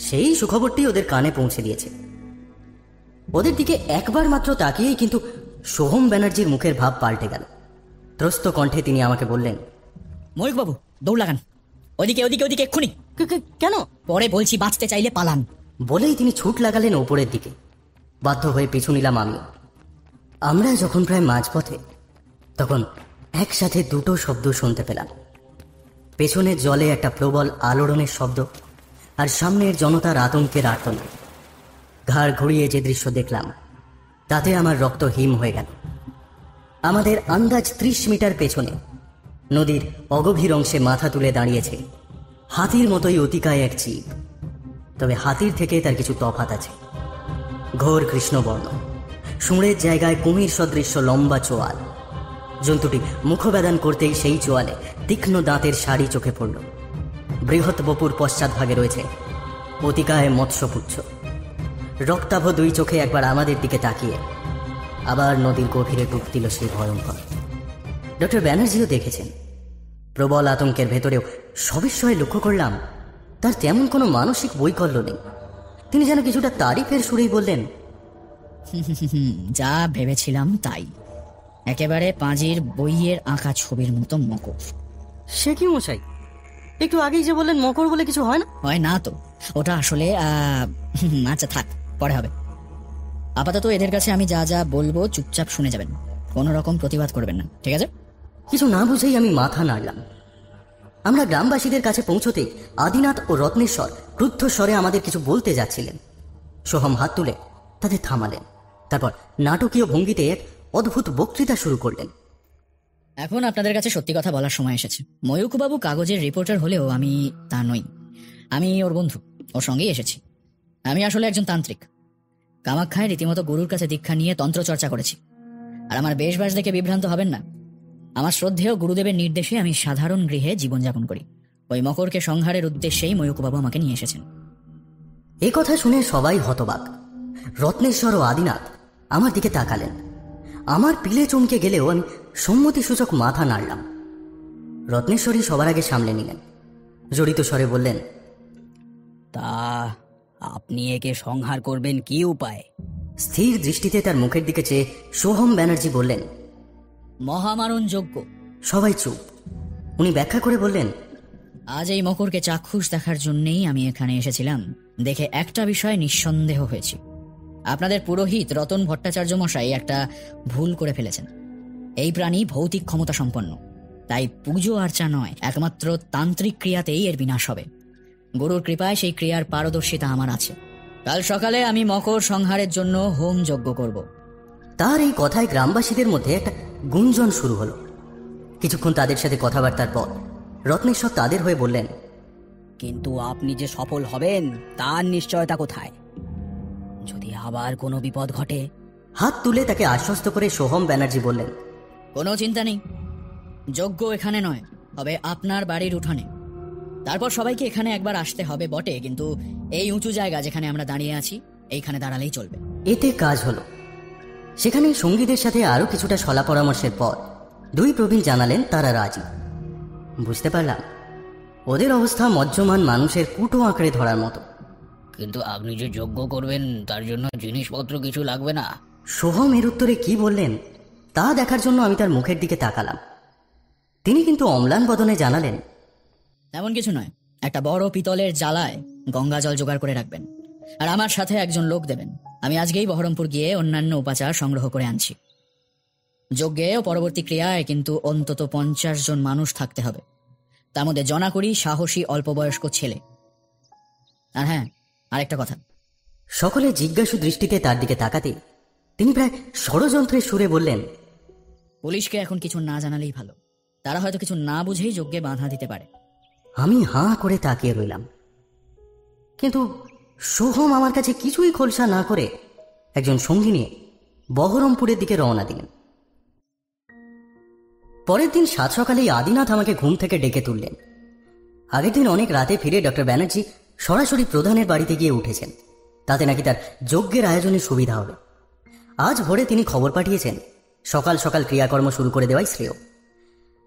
সেই সুখবরটি ওদের কানে পৌঁছে দিয়েছে। ওদের দিকে একবার মাত্র তাকিয়েই কিন্তু সোহম ব্যানার্জির মুখের ভাব পাল্টে গেল। ত্রস্ত কণ্ঠে তিনি আমাকে বললেন, ময়ূকবাবু দৌড় লাগান, ওদিকে ওদিকে ওদিকে এক্ষুনি। কেন? পরে বলছি, বাঁচতে চাইলে পালান। বলেই তিনি ছুট লাগালেন ওপরের দিকে। বাধ্য হয়ে পিছু নিলাম আমিও। আমরা যখন প্রায় মাঝপথে, তখন একসাথে দুটো শব্দ শুনতে পেলাম। পেছনের জলে একটা প্রবল আলোড়নের শব্দ, আর সামনের জনতার আতঙ্কের আর্তনাদ। ঘাড় ঘুরিয়ে যে দৃশ্য দেখলাম, তাতে আমার রক্ত হিম হয়ে গেল। আমাদের আন্দাজ 30 মিটার পেছনে নদীর অগভীর অংশে মাথা তুলে দাঁড়িয়েছে হাতির মতোই অতিকায় এক জীব। তবে হাতির থেকে তার কিছু তফাৎ আছে। ঘোর কৃষ্ণবর্ণ, শুঁড়ের জায়গায় কুমির সদৃশ্য লম্বা চোয়াল। জন্তুটি মুখবেদন করতেই সেই চোয়ালে তীক্ষ্ণ দাঁতের শাড়ি চোখে পড়ল। বৃহৎ বপুর পশ্চাৎভাগে রয়েছে অতিকায় মৎস্যপুচ্ছ। রক্তাভ দুই চোখে একবার আমাদের দিকে তাকিয়ে আবার নদীর গভীরে ডুব দিল সেই ভয়ঙ্কর। ডক্টর ব্যানার্জিও দেখেছেন। প্রবল আতঙ্কের ভেতরেও সবিস্ময়ে লক্ষ্য করলাম তার তেমন কোনো মানসিক বৈকল্য নেই। তিনি যেন কিছুটা তারিফের সুরেই বললেন, যা ভেবেছিলাম তাই, একেবারে পাঁজির বইয়ের আঁকা ছবির মতো মকর। সে কি মশাই, একটু আগেই যে বললেন মকর বলে কিছু হয় না? হয় না তো, ওটা আসলে আচ্ছা থাক, পরে হবে। আপাতত এদের কাছে আমি যা যা বলবো চুপচাপ শুনে যাবেন, কোনো রকম প্রতিবাদ করবেন না, ঠিক আছে? কিছু না বুঝেই আমি মাথা নাড়লাম। আমরা গ্রামবাসীদের কাছে পৌঁছতেই আদিনাথ ও রত্নেশ্বর ক্রুদ্ধ স্বরে আমাদের কিছু বলতে যাচ্ছিলেন। সোহম হাত তুলে তাদের থামালেন। তারপর নাটকীয় ভঙ্গিতে এক অদ্ভুত বক্তৃতা শুরু করলেন। এখন আপনাদের কাছে সত্যি কথা বলার সময় এসেছে। ময়ূকবাবু কাগজের রিপোর্টার হলেও আমি তা নই। আমি ওর বন্ধু, ওর সঙ্গেই এসেছি। আমি আসলে একজন তান্ত্রিক। কামাখ্যায় রীতিমতো গুরুর কাছে দীক্ষা নিয়ে তন্ত্র চর্চা করেছি। আর আমার বেশবাস দেখে বিভ্রান্ত হবেন না। আমার শ্রদ্ধেয় গুরুদেবের নির্দেশে আমি সাধারণ গৃহে জীবনযাপন করি। ওই মকরকে সংহারের উদ্দেশ্যেই ময়ূকবাবু আমাকে নিয়ে এসেছেন। এ কথা শুনে সবাই হতবাক। রত্নেশ্বর ও আদিনাথ আমার দিকে তাকালেন। আমার পিলে চমকে গেলেও আমি সম্মতিসূচক মাথা নাড়লাম। রত্নেশ্বরী সবার আগে সামলে নিলেন। জড়িত স্বরে বললেন, তা আপনি একে সংহার করবেন কি উপায়? স্থির দৃষ্টিতে তার মুখের দিকে চেয়ে সোহম ব্যানার্জি বললেন, মহামারণ যজ্ঞ। সবাই চুপ। উনি ব্যাখ্যা করে বললেন, আজ এই মকরকে চাক্ষুষ দেখার জন্যেই আমি এখানে এসেছিলাম। দেখে একটা বিষয় নিঃসন্দেহ হয়েছি, আপনাদের পুরোহিত রতন ভট্টাচার্য মশাই একটা ভুল করে ফেলেছেন। এই প্রাণী ভৌতিক ক্ষমতা সম্পন্ন, তাই পুজো আর্চা নয়, একমাত্র তান্ত্রিক ক্রিয়াতেই এর বিনাশ হবে। গুরুর কৃপায় সেই ক্রিয়ার পারদর্শিতা আমার আছে। কাল সকালে আমি মকর সংহারের জন্য হোম যজ্ঞ করব। তার এই কথায় গ্রামবাসীদের মধ্যে একটা গুঞ্জন শুরু হলো। কিছুক্ষণ তাদের সাথে কথাবার্তার পর রত্নেশ্বর তাদের হয়ে বললেন, কিন্তু আপনি যে সফল হবেন তার নিশ্চয়তা কোথায়? যদি আবার কোনো বিপদ ঘটে? হাত তুলে তাকে আশ্বস্ত করে সোহম ব্যানার্জি বললেন, কোনো চিন্তা নেই, যজ্ঞ এখানে নয়, হবে আপনার বাড়ির উঠানে। তারপর সবাইকে এখানে একবার আসতে হবে বটে, কিন্তু এই উঁচু জায়গা যেখানে আমরা দাঁড়িয়ে আছি, এইখানে দাঁড়ালেই চলবে। এতে কাজ হলো। সেখানেই সঙ্গীদের সাথে আরো কিছুটা সলা পরামর্শের পর দুই প্রবীণ জানালেন তারা রাজি। বুঝতে পারলাম ওদের অবস্থা মজ্জমান মানুষের কুটো আঁকড়ে ধরার মতো। কিন্তু আপনি যে যজ্ঞ করবেন তার জন্য জিনিসপত্র কিছু লাগবে না? সোহম এর উত্তরে কি বললেন তা দেখার জন্য আমি তার মুখের দিকে তাকালাম। তিনি কিন্তু অম্লান বদনে জানালেন, এমন কিছু নয়, একটা বড় পিতলের জ্বালায় গঙ্গা জল জোগাড় করে রাখবেন, আর আমার সাথে একজন লোক দেবেন। আমি আজকেই বহরমপুর গিয়ে অন্যান্য উপাচার সংগ্রহ করে আনছি। যজ্ঞে ও পরবর্তী ক্রিয়ায় কিন্তু অন্তত 50 জন মানুষ থাকতে হবে, তার মধ্যে জনাকড়ি সাহসী অল্প বয়স্ক ছেলে। আর হ্যাঁ, আরেকটা কথা, সকলে জিজ্ঞাসু দৃষ্টিতে তার দিকে তাকাতে তিনি প্রায় ষড়যন্ত্রের সুরে বললেন, পুলিশকে এখন কিছু না জানালেই ভালো, তারা হয়তো কিছু না বুঝেই যজ্ঞে বাধা দিতে পারে। আমি হাঁ করে তাকিয়ে রইলাম, কিন্তু সোহম আমার কাছে কিছুই খোলসা না করে একজন সঙ্গী নিয়ে বহরমপুরের দিকে রওনা দিলেন। পরের দিন সাত সকালেই আদিনাথ আমাকে ঘুম থেকে ডেকে তুললেন। আগের দিন অনেক রাতে ফিরে ডক্টর ব্যানার্জি সরাসরি প্রধানের বাড়িতে গিয়ে উঠেছেন, তাতে নাকি তার যজ্ঞের আয়োজনের সুবিধা হবে। আজ ভোরে তিনি খবর পাঠিয়েছেন সকাল সকাল ক্রিয়াকর্ম শুরু করে দেওয়াই শ্রেয়।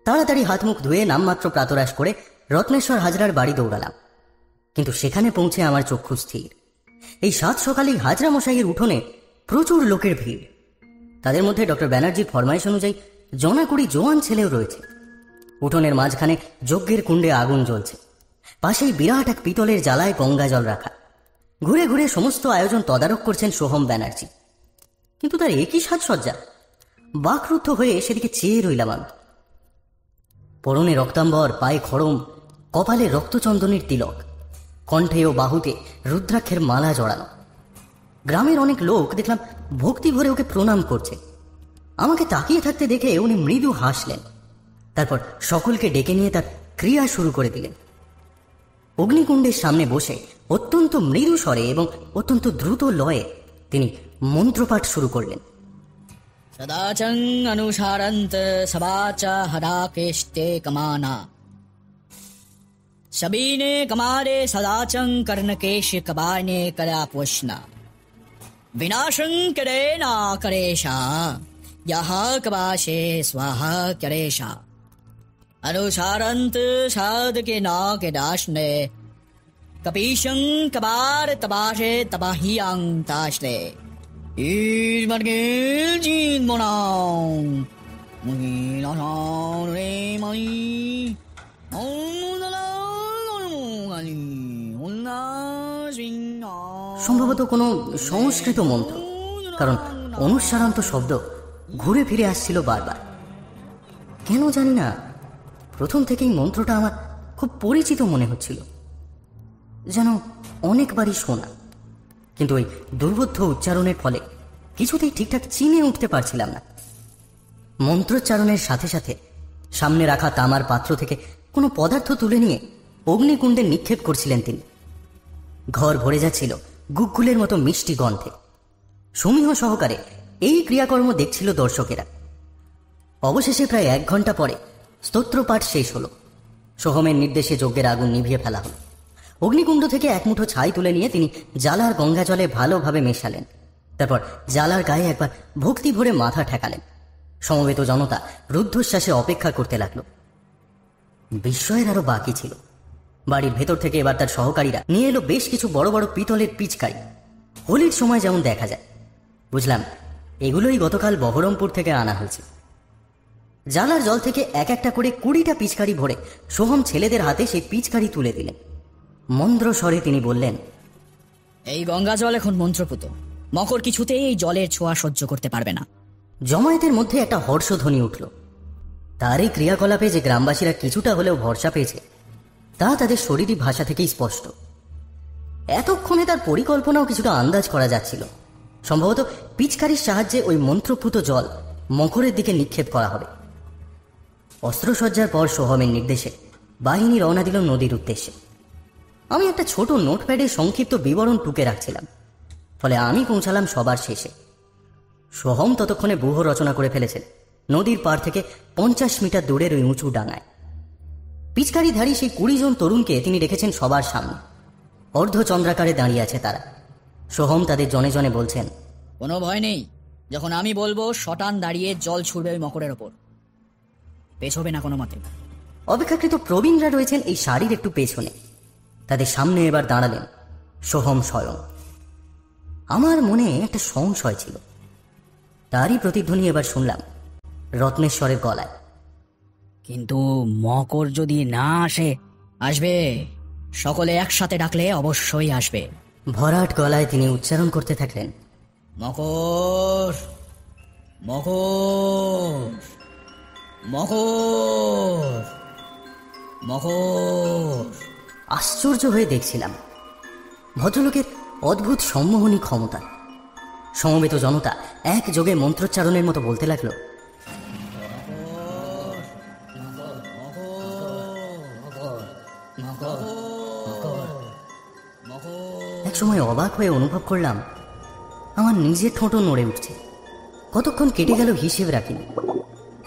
তাড়াতাড়ি হাত মুখ ধুয়ে নামমাত্র প্রাতরাশ করে রত্নেশ্বর হাজরার বাড়ি দৌড়ালাম, কিন্তু সেখানে পৌঁছে আমার চক্ষু স্থির। এই সাত সকালেই হাজরা মশাইয়ের উঠোনে প্রচুর লোকের ভিড়। তাদের মধ্যে ডক্টর ব্যানার্জির ফরমাইশ অনুযায়ী জনাকুড়ি জোয়ান ছেলেও রয়েছে। উঠোনের মাঝখানে যজ্ঞের কুণ্ডে আগুন জ্বলছে, পাশেই বিরাট এক পিতলের জ্বালায় গঙ্গা জল রাখা। ঘুরে ঘুরে সমস্ত আয়োজন তদারক করছেন সোহম ব্যানার্জি, কিন্তু তার একই সাজসজ্জা। বাকরুদ্ধ হয়ে সেদিকে চেয়ে রইলাম আমি। পরনে রক্তাম্বর, পায়ে খড়ম, কপালে রক্তচন্দনের তিলক, কণ্ঠে ও বাহুতে রুদ্রাক্ষের মালা জড়ানো। গ্রামের অনেক লোক দেখলাম ভক্তি ভরে ওকে প্রণাম করছে। আমাকে তাকিয়ে থাকতে দেখে উনি মৃদু হাসলেন, তারপর সকলকে ডেকে নিয়ে তার ক্রিয়া শুরু করে দিলেন। অগ্নিকুণ্ডের সামনে বসে অত্যন্ত মৃদু স্বরে এবং অত্যন্ত দ্রুত লয়ে তিনি মন্ত্রপাঠ শুরু করলেন। সদাচং অনুসারন্ত সবাচ হদাকেষ্টে কমানা, सबीने कमारे सदाचं कर्णकेश कबाने करा पोषणा, विनाशं करे ना करेशा, यह कबाशे स्वाहा करेशा, अनुसारंत साध के ना के दाशने, कपीशं कबार तबाशे तबाहियां ताशले, ईर मर्गे जीन मोनाओं, मुही लाशान रे मई, সম্ভবত কোনো সংস্কৃত মন্ত্র, কারণ অনুসারান্ত শব্দ ঘুরে ফিরে আসছিল বারবার। কেন জানি না, প্রথম থেকেই মন্ত্রটা আমার খুব পরিচিত মনে হচ্ছিল, যেন অনেকবারই শোনা। কিন্তু ওই দুর্বোধ্য উচ্চারণের ফলে কিছুতেই ঠিকঠাক চিনে উঠতে পারছিলাম না। মন্ত্রোচ্চারণের সাথে সাথে সামনে রাখা তামার পাত্র থেকে কোনো পদার্থ তুলে নিয়ে অগ্নিকুণ্ডে নিক্ষেপ করছিলেন তিনি। ঘর ভরে যাচ্ছিল গুগ্গুলের মতো মিষ্টি গন্ধে। সমীহ সহকারে এই ক্রিয়াকর্ম দেখছিল দর্শকেরা। অবশেষে প্রায় 1 ঘন্টা পরে স্তোত্রপাঠ শেষ হলো। সোহমের নির্দেশে যজ্ঞের আগুন নিভিয়ে ফেলা হলো। অগ্নিকুণ্ড থেকে এক মুঠো ছাই তুলে নিয়ে তিনি জ্বালার গঙ্গা জলে ভালোভাবে মেশালেন। তারপর জ্বালার গায়ে একবার ভক্তি ভরে মাথা ঠেকালেন। সমবেত জনতা রুদ্ধশ্বাসে অপেক্ষা করতে লাগলো। বিস্ময়ের আরো বাকি ছিল। বাড়ির ভেতর থেকে এবার তার সহকারীরা নিয়ে এলো বেশ কিছু বড় বড় পিতলের পিচকারি, হোলির সময় যেমন দেখা যায়। বুঝলাম এগুলোই গতকাল বহরমপুর থেকে আনা হয়েছে। জ্বালার জল থেকে এক একটা করে 20টা পিচকারি ভরে সোহম ছেলেদের হাতে সেই পিচকারি তুলে দিলেন। মন্দ্র স্বরে তিনি বললেন, এই গঙ্গা জল এখন মন্ত্রপুত, মকর কিছুতেই এই জলের ছোঁয়া সহ্য করতে পারবে না। জমায়েতের মধ্যে একটা হর্ষধ্বনি উঠল। তার এই ক্রিয়াকলাপে যে গ্রামবাসীরা কিছুটা হলেও ভরসা পেয়েছে তা তাদের শরীরী ভাষা থেকেই স্পষ্ট। এতক্ষণে তার পরিকল্পনাও কিছুটা আন্দাজ করা যাচ্ছিল। সম্ভবত পিচকারির সাহায্যে ওই মন্ত্রপুত জল মকরের দিকে নিক্ষেপ করা হবে। অস্ত্রসজ্জার পর সোহমের নির্দেশে বাহিনী রওনা দিল নদীর উদ্দেশ্যে। আমি একটা ছোট নোটপ্যাডে সংক্ষিপ্ত বিবরণ টুকে রাখছিলাম, ফলে আমি পৌঁছালাম সবার শেষে। সোহম ততক্ষণে ব্যূহ রচনা করে ফেলেছেন নদীর পাড় থেকে 50 মিটার দূরের ওই উঁচু ডাঙায়। পিচকারিধারী সেই 20 জন তরুণকে তিনি রেখেছেন সবার সামনে। অর্ধচন্দ্রাকারে দাঁড়িয়ে আছে তারা। সোহম তাদের জনে জনে বলছেন, কোনো ভয় নেই, যখন আমি বলবো শটান দাঁড়িয়ে জল ছুড়বে ওই মকরের ওপর, পেছবে না কোনো মতে। অপেক্ষাকৃত প্রবীণরা রয়েছেন এই সারির একটু পেছনে। তাদের সামনে এবার দাঁড়ালেন সোহম স্বয়ং। আমার মনে একটা সংশয় ছিল, তারই প্রতিধ্বনি এবার শুনলাম রত্নেশ্বরের গলায়। কিন্তু মকর যদি না আসে? আসবে, সকলে একসাথে ডাকলে অবশ্যই আসবে। ভরাট গলায় তিনি উচ্চারণ করতে থাকলেন, মকর, মকর, মকর, মকর। আশ্চর্য হয়ে দেখছিলাম ভদ্রলোকের অদ্ভুত সম্মোহনী ক্ষমতা। সমবেত জনতা একযোগে মন্ত্রোচ্চারণের মতো বলতে লাগলো, এক সময় অবাক হয়ে অনুভব করলাম আমার নিজের ঠোঁটও নড়ে উঠছে। কতক্ষণ কেটে গেল হিসেব রাখিনি।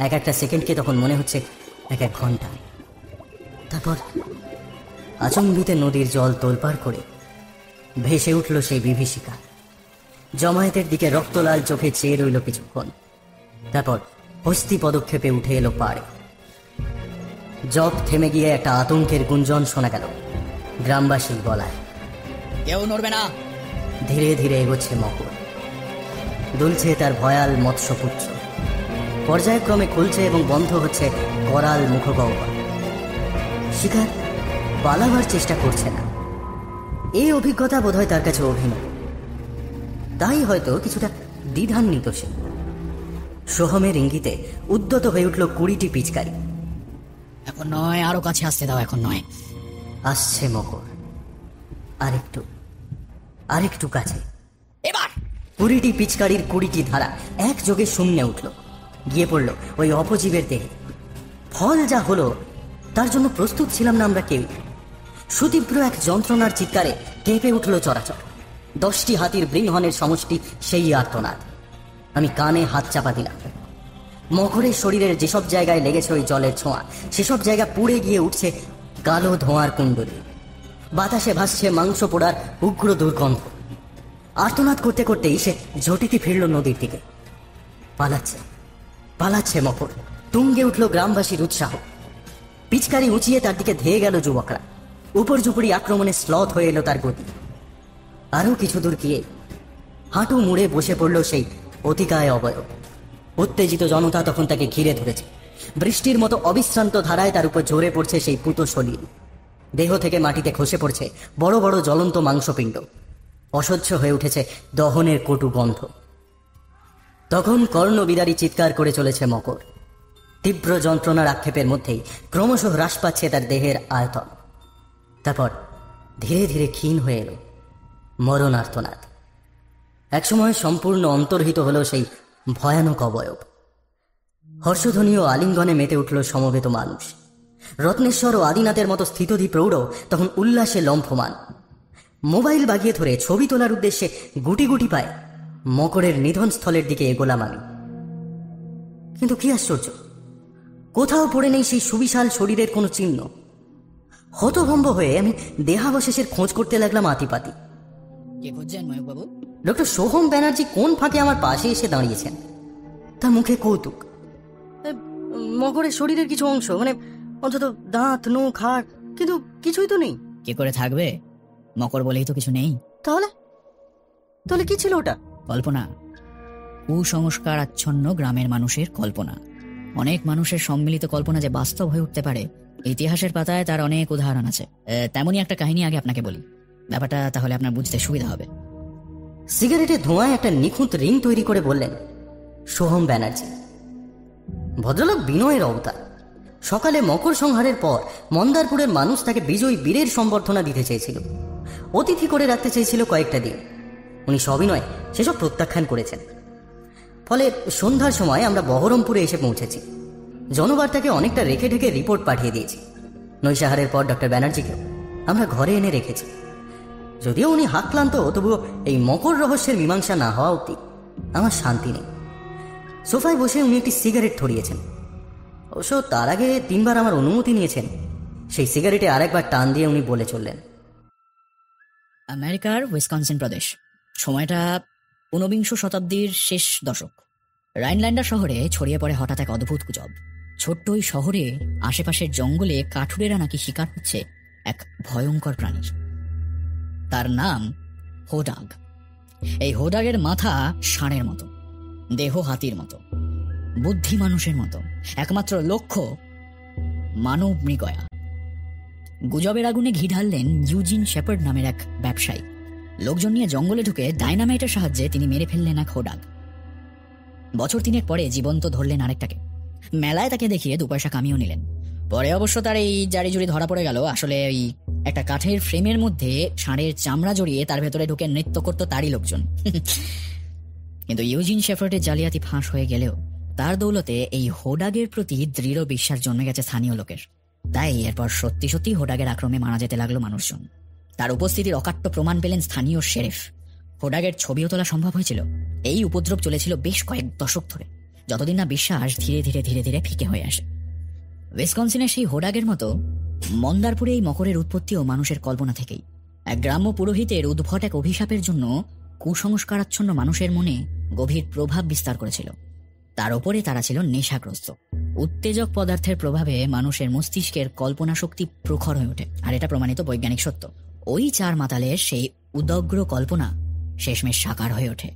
এক একটা সেকেন্ডকে তখন মনে হচ্ছে এক এক ঘন্টা। তারপর আচম্বিতে নদীর জল তোলপাড় করে ভেসে উঠল সেই বিভীষিকা। জমায়েতের দিকে রক্তলাল চোখে চেয়ে রইল কিছুক্ষণ। তারপর হস্তি পদক্ষেপে উঠে এলো পাড়ে। জপ থেমে গিয়ে একটা আতঙ্কের গুঞ্জন শোনা গেল গ্রামবাসীর গলায়। কেউ নড়বে না। ধীরে ধীরে এগোচ্ছে মকর, দুলছে তার ভয়াল মৎস্যপুচ্ছ। পর্যায়ক্রমে খুলছে এবং বন্ধ হচ্ছে করাল মুখগহ্বর। শিকার পালাবার চেষ্টা করছে না। এই অভিজ্ঞতা বোধহয় তার কাছে অভিনব। তাই হয়তো কিছুটা দ্বিধান্বিত সে। সোহমের ইঙ্গিতে উদ্যত হয়ে উঠল 20টি পিচকারি। এখন নয়, আরো কাছে আসতে দাও, এখন নয়। আসছে মকর, আরেকটু আরেকটু কাছে। এবার 20টি পিচকারির 20টি ধারা একযোগে শূন্যে উঠল, গিয়ে পড়ল ওই অপজীবের দেহে। ফল যা হলো তার জন্য প্রস্তুত ছিলাম না আমরা কেউ। সুতীব্র এক যন্ত্রণার চিৎকারে কেঁপে উঠল চরাচর। 10টি হাতির বৃহনের সমষ্টি সেই আর্তনাদ। আমি কানে হাত চাপা দিলাম। মকরের শরীরের যেসব জায়গায় লেগেছে ওই জলের ছোঁয়া, সেসব জায়গা পুড়ে গিয়ে উঠছে কালো ধোঁয়ার কুণ্ডলী। বাতাসে ভাসছে মাংস পোড়ার উগ্র দুর্গন্ধ। আর্তনাদ করতে করতেই সে ঝটিতি ফিরল নদীর দিকে। পালাচ্ছে পালাচ্ছে মকর। তুঙ্গে উঠল গ্রামবাসীর উৎসাহ। পিচকারি উঁচিয়ে তার দিকে ধেয়ে গেল যুবকরা। উপর্যুপরি আক্রমণে স্লথ হয়ে এলো তার গতি। আরো কিছু দূর গিয়ে হাঁটু মুড়ে বসে পড়ল সেই অতিকায় অবয়ব। উত্তেজিত জনতা তখন তাকে ঘিরে ধরেছে। বৃষ্টির মতো অবিশ্রান্ত ধারায় তার উপর ঝরে পড়ছে সেই পুতো সলিল। দেহ থেকে মাটিতে খসে পড়ছে বড় বড় জ্বলন্ত মাংসপিণ্ড। অসহ্য হয়ে উঠেছে দহনের কটু গন্ধ। তখন কর্ণবিদারী চিৎকার করে চলেছে মকর। তীব্র যন্ত্রণার আক্ষেপের মধ্যেই ক্রমশ হ্রাস পাচ্ছে তার দেহের আয়তন। তারপর ধীরে ধীরে ক্ষীণ হয়ে এলো মরণ আর্তনাদ। একসময় সম্পূর্ণ অন্তর্হিত হলো সেই ভয়ানক অবয়ব। হর্ষধ্বনি ও আলিঙ্গনে মেতে উঠল সমবেত মানুষ। রত্নেশ্বর ও আদিনাথের মতো স্থিতধী প্রৌঢ় তখন উল্লাসে লম্ফমান। মোবাইল বাগিয়ে ধরে ছবি তোলার উদ্দেশ্যে গুটি গুটি পায় মকরের নিধনস্থলের দিকে এগোলাম আমি। কিন্তু কি আশ্চর্য, কোথাও পড়ে নেই সেই সুবিশাল শরীরের কোনো চিহ্ন। হতভম্ব হয়ে আমি দেহাবশেষের খোঁজ করতে লাগলাম আতিপাতি। কে খুঁজছেন ময়ূকবাবু? ডক্টর সোহম ব্যানার্জি কোন ফাঁকে আমার পাশে এসে দাঁড়িয়েছেন। তার মুখে কৌতুক। মকরের শরীরের কিছু অংশ, মানে অন্তত দাঁত, নখ, হাড়, কিন্তু কিছুই তো নেই। কি করে থাকবে? মকর বলেই তো কিছু নেই। তাহলে তাহলে কি ছিল ওটা? কল্পনা। কুসংস্কার আচ্ছন্ন গ্রামের মানুষের কল্পনা। অনেক মানুষের সম্মিলিত কল্পনা যে বাস্তব হয়ে উঠতে পারে, ইতিহাসের পাতায় তার অনেক উদাহরণ আছে। তেমনই একটা কাহিনী আগে আপনাকে বলি, ব্যাপারটা তাহলে আপনার বুঝতে সুবিধা হবে। সিগারেটের ধোঁয়ায় একটা নিখুঁত রিং তৈরি করে বললেন সোহম ব্যানার্জি। ভদ্রলোক বিনয়ের অবতার। সকালে মকর সংহারের পর মন্দারপুরের মানুষ তাকে বিজয়ী বীরের সম্বর্ধনা দিতে চেয়েছিল, অতিথি করে রাখতে চেয়েছিল কয়েকটা দিন। উনি সবিনয় সেসব প্রত্যাখ্যান করেছেন। ফলে সন্ধ্যার সময় আমরা বহরমপুরে এসে পৌঁছেছি। জনবার্তাকে অনেকটা রেখে ঢেকে রিপোর্ট পাঠিয়ে দিয়েছি। নৈশাহারের পর ডক্টর ব্যানার্জিকেও আমরা ঘরে এনে রেখেছি। যদিও উনি হাক্লান্ত, তবুও এই মকর রহস্যের মীমাংসা না হওয়া অবধি আমার শান্তি নেই। সোফায় বসে উনি একটি সিগারেট ধরিয়েছেন। অবশ্য তার আগে 3 বার আমার অনুমতি নিয়েছেন। সেই সিগারেটে আরেকবার টান দিয়ে উনি বলে চললেন, আমেরিকার উইসকনসিন প্রদেশ, সময়টা 19 শতাব্দীর শেষ দশক। রাইনল্যান্ডার শহরে ছড়িয়ে পড়ে হঠাৎ এক অদ্ভুত গুজব। ছোট্ট ওই শহরে আশেপাশের জঙ্গলে কাঠুরেরা নাকি শিকার হচ্ছে এক ভয়ঙ্কর প্রাণীর। তার নাম হোডাগ। এই হোডাগের মাথা ষাঁড়ের মতো, দেহ হাতির মতো, বুদ্ধি মানুষের মতো, একমাত্র লক্ষ্য মানব মৃগয়া। গুজবের আগুনে ঘি ঢাললেন ইউজিন শেপার্ড নামের এক ব্যবসায়ী। লোকজন নিয়ে জঙ্গলে ঢুকে ডায়নামাইটের সাহায্যে তিনি মেরে ফেললেন এক হোডাগ। বছর 3 পরে জীবন্ত ধরলেন আরেকটাকে। মেলায় তাকে দেখিয়ে 2 পয়সা কামিয়েও নিলেন। পরে অবশ্য তার এই জারিজুরি ধরা পড়ে গেল। আসলে ওই একটা কাঠের ফ্রেমের মধ্যে ষাঁড়ের চামড়া জড়িয়ে তার ভেতরে ঢুকে নৃত্য করতো তারই লোকজন। কিন্তু ইউজিন শেফার্ডের জালিয়াতি ফাঁস হয়ে গেলেও তার দৌলতে এই হোডাগের প্রতি দৃঢ় বিশ্বাস জন্মে গেছে স্থানীয় লোকের। তাই এরপর সত্যি সত্যি হোডাগের আক্রমে মারা যেতে লাগলো মানুষজন। তার উপস্থিতির অকাট্য প্রমাণ পেলেন স্থানীয় শেরিফ। হোডাগের ছবিও তোলা সম্ভব হয়েছিল। এই উপদ্রব চলেছিল বেশ কয়েক দশক ধরে, যতদিন না বিশ্বাস ধীরে ধীরে ধীরে ধীরে ফিকে হয়ে আসে। উইসকনসিনের সেই হোডাগের মতো মন্দারপুরে এই মকরের উৎপত্তিও মানুষের কল্পনা থেকেই। এক গ্রাম্য পুরোহিতের উদ্ভট এক অভিশাপের জন্য কুসংস্কারাচ্ছন্ন মানুষের মনে গভীর প্রভাব বিস্তার করেছিল। তার উপরে তারা ছিল নেশাগ্রস্ত। উত্তেজক পদার্থের প্রভাবে মানুষের মস্তিষ্কের কল্পনা শক্তি প্রখর হয়ে ওঠে, আর এটা প্রমাণিত বৈজ্ঞানিক সত্য। ওই 4 মাতালের সেই উদগ্র কল্পনা শেষমেশ সাকার হয়ে ওঠে।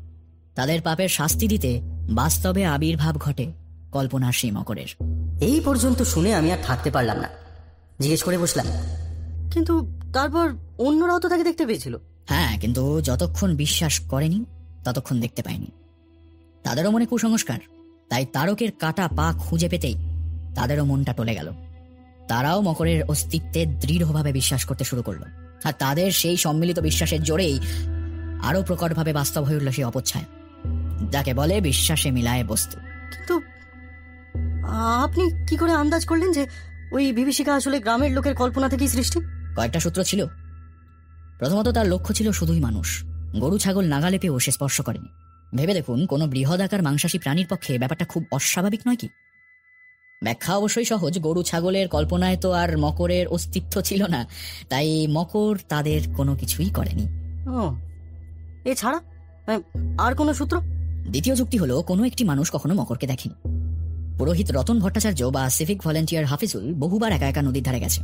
তাদের পাপের শাস্তি দিতে বাস্তবে আবির্ভাব ঘটে কল্পনার সেই মকরের। এই পর্যন্ত শুনে আমি আর থাকতে পারলাম না, জিজ্ঞেস করে বসলাম, কিন্তু তারপর অন্যরাও তো তাকে দেখতে পেয়েছিল। হ্যাঁ, কিন্তু যতক্ষণ বিশ্বাস করেনি ততক্ষণ দেখতে পায়নি। তাদেরও মনে কুসংস্কার, তাই তারকের কাটা পা খুঁজে পেতেই তাদেরও মনটা টলে গেল। তারাও মকরের অস্তিত্বে দৃঢ়ভাবে বিশ্বাস করতে শুরু করলো, আর তাদের সেই সম্মিলিত বিশ্বাসের জোরেই আরো প্রকটভাবে বাস্তব হয়ে উঠল সেই অপচ্ছায়া, যাকে বলে বিশ্বাসে মিলায় বস্তু। কিন্তু আপনি কি করে আন্দাজ করলেন যে ওই বিভীষিকা আসলে গ্রামের লোকের কল্পনা থেকেই সৃষ্টি? কয়েকটা সূত্র ছিল। প্রথমত, তার লক্ষ্য ছিল শুধুই মানুষ। গরু ছাগল নাগালে পেয়েও সে স্পর্শ করেনি। ভেবে দেখুন, কোনো বৃহদাকার মাংসাশী প্রাণীর পক্ষে ব্যাপারটা খুব অস্বাভাবিক নয় কি? ব্যাখ্যা অবশ্যই সহজ। গরু ছাগলের কল্পনায় তো আর মকরের অস্তিত্ব ছিল না, তাই মকর তাদের কোনো কিছুই করেনি। ও, এছাড়া আর কোনো সূত্র? দ্বিতীয় যুক্তি হলো, কোনো একটি মানুষ কখনো মকরকে দেখেনি। পুরোহিত রতন ভট্টাচার্য বা সিভিক ভলেন্টিয়ার হাফিজুল বহুবার একা একা নদীর ধারে গেছে।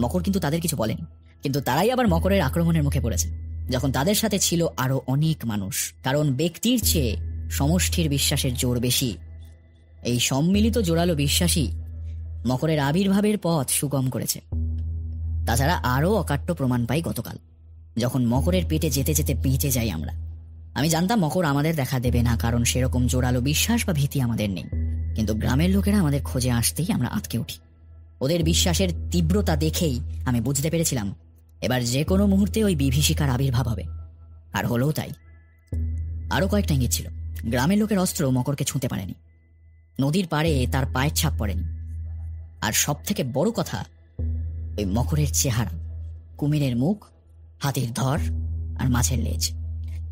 মকর কিন্তু তাদের কিছু বলেনি, কিন্তু তারাই আবার মকরের আক্রমণের মুখে পড়েছে, যখন তাদের সাথে ছিল আরো অনেক মানুষ। কারণ ব্যক্তির চেয়ে সমষ্টির বিশ্বাসের জোর বেশি। এই সম্মিলিত জোরালো বিশ্বাসই মকরের আবির্ভাবের পথ সুগম করেছে। তাছাড়া আরো অকাট্য প্রমাণ পাই গতকাল, যখন মকরের পেটে যেতে যেতে বেঁচে যাই আমরা। আমি জানতাম মকর আমাদের দেখা দেবে না, কারণ সেরকম জোরালো বিশ্বাস বা ভীতি আমাদের নেই। কিন্তু গ্রামের লোকেরা আমাদের খোঁজে আসতেই আমরা আটকে উঠি। ওদের বিশ্বাসের তীব্রতা দেখেই আমি বুঝতে পেরেছিলাম এবার যে কোনো মুহূর্তে ওই বিভীষিকার আবির্ভাব হবে। আর হলেও তাই। আরো কয়েকটা ইঙ্গিত ছিল। গ্রামের লোকের অস্ত্র মকরকে ছুঁতে পারেনি, নদীর পাড়ে তার পায়ের ছাপ পড়েনি, আর সব থেকে বড় কথা, ওই মকরের চেহারা, কুমিরের মুখ, হাতির ধর আর মাছের লেজ,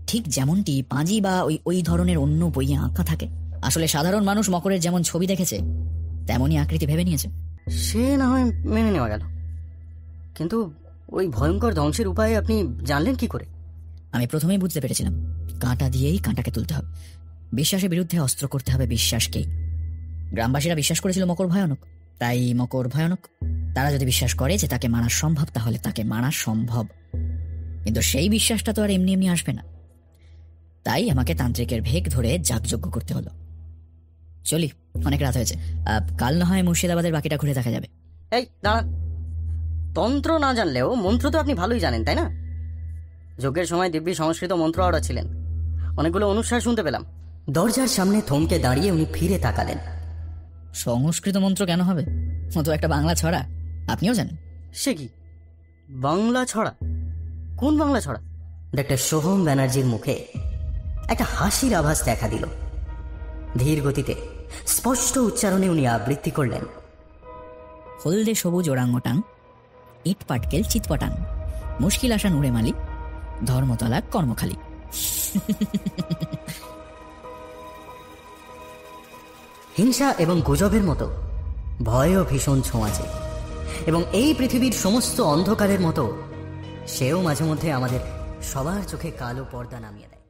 ঠিক যেমনটি পাঁজি বা ওই ধরনের অন্য বইয়ে আঁকা থাকে। আসলে সাধারণ মানুষ মকরের যেমন ছবি দেখেছে তেমনই আকৃতি ভেবে নিয়েছে। সে না হয় মেনে নেওয়া গেল, কিন্তু ওই ভয়ঙ্কর ধ্বংসের উপায় আপনি জানলেন কি করে? আমি প্রথমেই বুঝতে পেরেছিলাম, কাঁটা দিয়েই কাঁটাকে তুলতে হবে। বিশ্বাসের বিরুদ্ধে অস্ত্র করতে হবে বিশ্বাসকেই। গ্রামবাসীরা বিশ্বাস করেছিল মকর ভয়ানক, তাই মকর ভয়ানক। তারা যদি বিশ্বাস করে যে তাকে মারা সম্ভব, তাহলে তাকে মারা সম্ভব। কিন্তু সেই বিশ্বাসটা তো আর এমনি এমনি আসবে না। তাই আমাকে তান্ত্রিকের ভেগ ধরে যাগযজ্ঞ করতে হলো। চলি, অনেক রাত হয়েছে। কাল না হয় মুর্শিদাবাদের বাকিটা ঘুরে দেখা যাবে। এই দাঁড়ান, তন্ত্র না জানলেও মন্ত্র তো আপনি ভালোই জানেন, তাই না? যজ্ঞের সময় দিব্যি সংস্কৃত মন্ত্র আওড়া ছিলেন, অনেকগুলো অনুসার শুনতে পেলাম। দরজার সামনে থমকে দাঁড়িয়ে উনি ফিরে তাকালেন। সংস্কৃত মন্ত্র কেন হবে? ও তো একটা বাংলা ছড়া, আপনিও জানেন। সে কি বাংলা ছড়া? কোন বাংলা ছড়া? ডক্টর সোহম ব্যানার্জির মুখে একটা হাসির আভাস দেখা দিল। ধীর গতিতে স্পষ্ট উচ্চারণে উনি আবৃত্তি করলেন, হলদে সবুজ ওরাংওটাং, ইট পাটকেল চিৎপটাং, মুশকিল আশা নুরে মালি, ধর্মতলা কর্মখালী। হিংসা এবং গুজবের মতো ভয়ও ভীষণ ছোঁয়াচে, এবং এই পৃথিবীর সমস্ত অন্ধকারের মতো সেও মাঝে মধ্যে আমাদের সবার চোখে কালো পর্দা নামিয়ে দেয়।